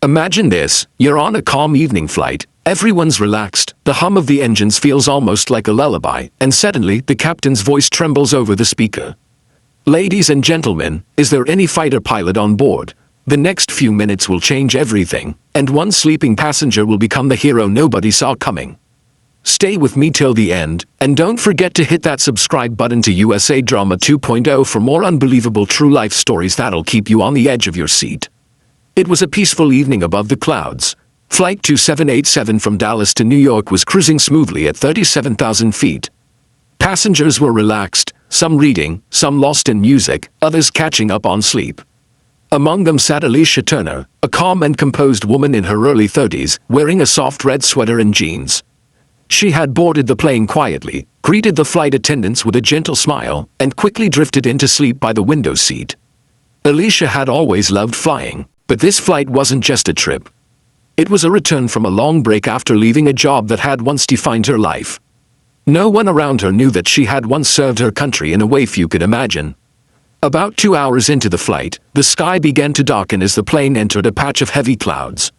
Imagine this, you're on a calm evening flight, everyone's relaxed, the hum of the engines feels almost like a lullaby, and suddenly the captain's voice trembles over the speaker. Ladies and gentlemen, is there any fighter pilot on board? The next few minutes will change everything, and one sleeping passenger will become the hero nobody saw coming. Stay with me till the end, and don't forget to hit that subscribe button to USA Drama 2.0 for more unbelievable true-life stories that'll keep you on the edge of your seat. It was a peaceful evening above the clouds. Flight 2787 from Dallas to New York was cruising smoothly at 37,000 feet. Passengers were relaxed, some reading, some lost in music, others catching up on sleep. Among them sat Alicia Turner, a calm and composed woman in her early 30s, wearing a soft red sweater and jeans. She had boarded the plane quietly, greeted the flight attendants with a gentle smile, and quickly drifted into sleep by the window seat. Alicia had always loved flying, but this flight wasn't just a trip. It was a return from a long break after leaving a job that had once defined her life. No one around her knew that she had once served her country in a way few could imagine. About 2 hours into the flight, the sky began to darken as the plane entered a patch of heavy clouds.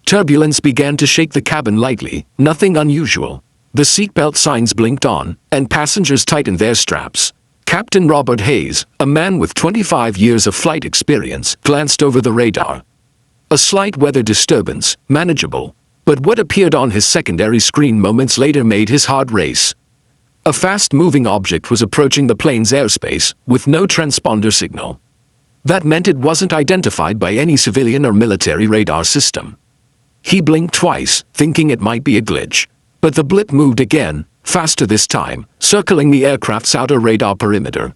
Turbulence began to shake the cabin lightly, nothing unusual. The seatbelt signs blinked on, and passengers tightened their straps. Captain Robert Hayes, a man with 25 years of flight experience, glanced over the radar. A slight weather disturbance, manageable, but what appeared on his secondary screen moments later made his heart race. A fast-moving object was approaching the plane's airspace, with no transponder signal. That meant it wasn't identified by any civilian or military radar system. He blinked twice, thinking it might be a glitch. But the blip moved again, faster this time, circling the aircraft's outer radar perimeter.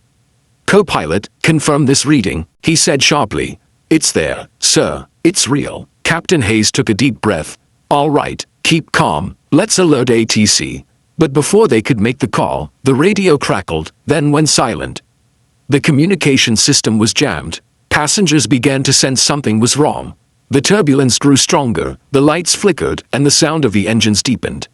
"Co-pilot, confirm this reading," he said sharply. "It's there, sir. It's real." Captain Hayes took a deep breath. "All right, keep calm. Let's alert ATC." But before they could make the call, the radio crackled, then went silent. The communication system was jammed. Passengers began to sense something was wrong. The turbulence grew stronger, the lights flickered, and the sound of the engines deepened.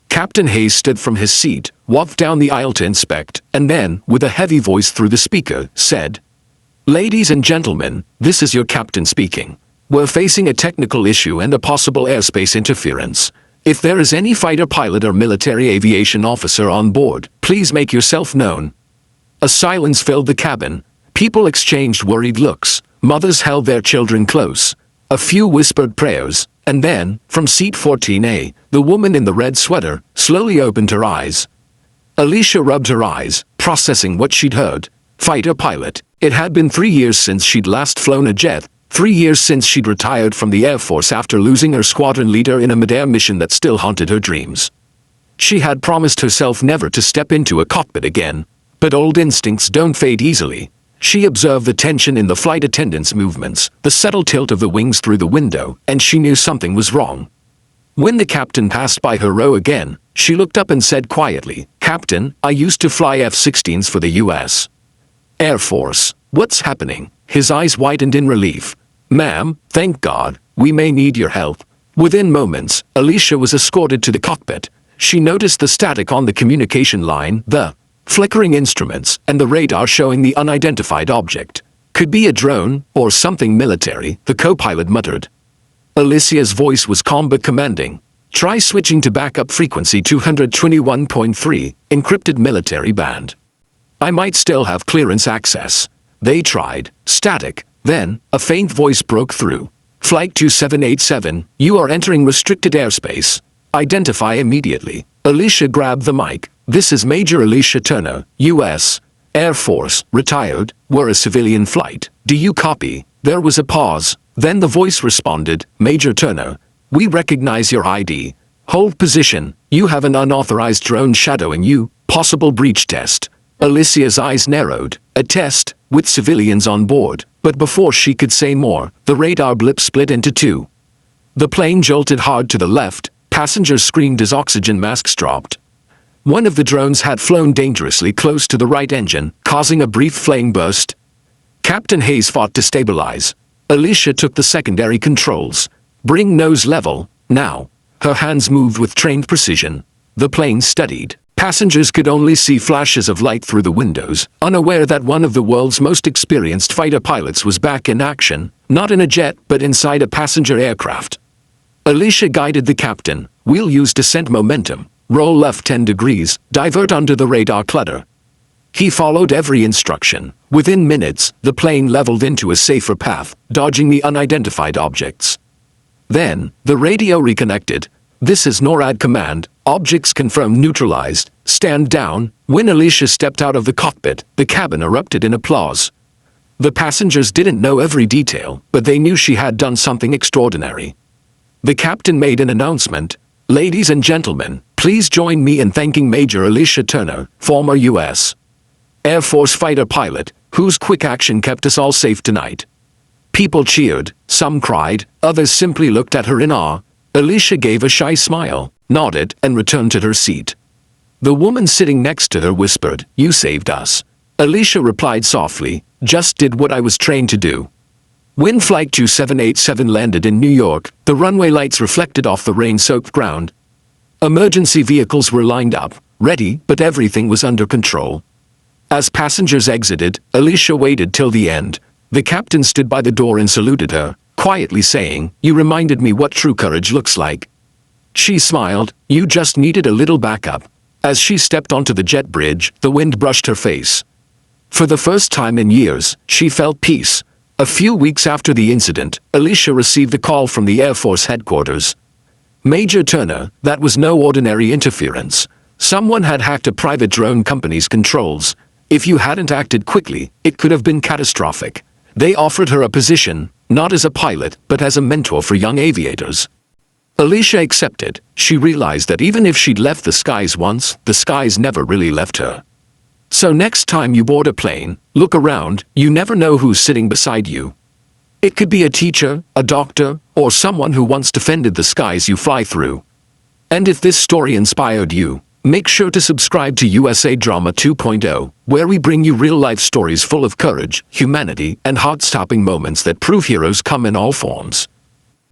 Captain Hayes stood from his seat, walked down the aisle to inspect, and then, with a heavy voice through the speaker, said, "Ladies and gentlemen, this is your captain speaking. We're facing a technical issue and a possible airspace interference. If there is any fighter pilot or military aviation officer on board, please make yourself known." A silence filled the cabin. People exchanged worried looks. Mothers held their children close. A few whispered prayers, and then, from seat 14A, the woman in the red sweater slowly opened her eyes. Alicia rubbed her eyes, processing what she'd heard. Fighter pilot. It had been 3 years since she'd last flown a jet, 3 years since she'd retired from the Air Force after losing her squadron leader in a mid-air mission that still haunted her dreams. She had promised herself never to step into a cockpit again, but old instincts don't fade easily. She observed the tension in the flight attendants' movements, the subtle tilt of the wings through the window, and she knew something was wrong. When the captain passed by her row again, she looked up and said quietly, "Captain, I used to fly F-16s for the U.S. Air Force. What's happening?" His eyes widened in relief. "Ma'am, thank God, we may need your help." Within moments, Alicia was escorted to the cockpit. She noticed the static on the communication line, the flickering instruments, and the radar showing the unidentified object. "Could be a drone, or something military," the co-pilot muttered. Alicia's voice was calm but commanding. "Try switching to backup frequency 221.3, encrypted military band. I might still have clearance access." They tried. Static. Then, a faint voice broke through. "Flight 2787, you are entering restricted airspace. Identify immediately." Alicia grabbed the mic. "This is Major Alicia Turner, U.S. Air Force, retired. We're a civilian flight. Do you copy?" There was a pause. Then the voice responded, "Major Turner, we recognize your ID. Hold position. You have an unauthorized drone shadowing you. Possible breach test." Alicia's eyes narrowed. A test, with civilians on board. But before she could say more, the radar blip split into two. The plane jolted hard to the left. Passengers screamed as oxygen masks dropped. One of the drones had flown dangerously close to the right engine, causing a brief flame burst. Captain Hayes fought to stabilize. Alicia took the secondary controls. "Bring nose level, now." Her hands moved with trained precision. The plane steadied. Passengers could only see flashes of light through the windows, unaware that one of the world's most experienced fighter pilots was back in action, not in a jet but inside a passenger aircraft. Alicia guided the captain. "We'll use descent momentum. Roll left 10 degrees, divert under the radar clutter." He followed every instruction. Within minutes, the plane leveled into a safer path, dodging the unidentified objects. Then, the radio reconnected. "This is NORAD command. Objects confirmed neutralized. Stand down." When Alicia stepped out of the cockpit, the cabin erupted in applause. The passengers didn't know every detail, but they knew she had done something extraordinary. The captain made an announcement. "Ladies and gentlemen, please join me in thanking Major Alicia Turner, former U.S. Air Force fighter pilot, whose quick action kept us all safe tonight." People cheered, some cried, others simply looked at her in awe. Alicia gave a shy smile, nodded, and returned to her seat. The woman sitting next to her whispered, "You saved us." Alicia replied softly, "Just did what I was trained to do." When Flight 2787 landed in New York, the runway lights reflected off the rain-soaked ground. Emergency vehicles were lined up, ready, but everything was under control. As passengers exited, Alicia waited till the end. The captain stood by the door and saluted her, quietly saying, "You reminded me what true courage looks like." She smiled, "You just needed a little backup." As she stepped onto the jet bridge, the wind brushed her face. For the first time in years, she felt peace. A few weeks after the incident, Alicia received a call from the Air Force headquarters. "Major Turner, that was no ordinary interference. Someone had hacked a private drone company's controls. If you hadn't acted quickly, it could have been catastrophic." They offered her a position, not as a pilot, but as a mentor for young aviators. Alicia accepted. She realized that even if she'd left the skies once, the skies never really left her. So next time you board a plane, look around. You never know who's sitting beside you. It could be a teacher, a doctor, or someone who once defended the skies you fly through. And if this story inspired you, make sure to subscribe to USA Drama 2.0, where we bring you real-life stories full of courage, humanity, and heart-stopping moments that prove heroes come in all forms.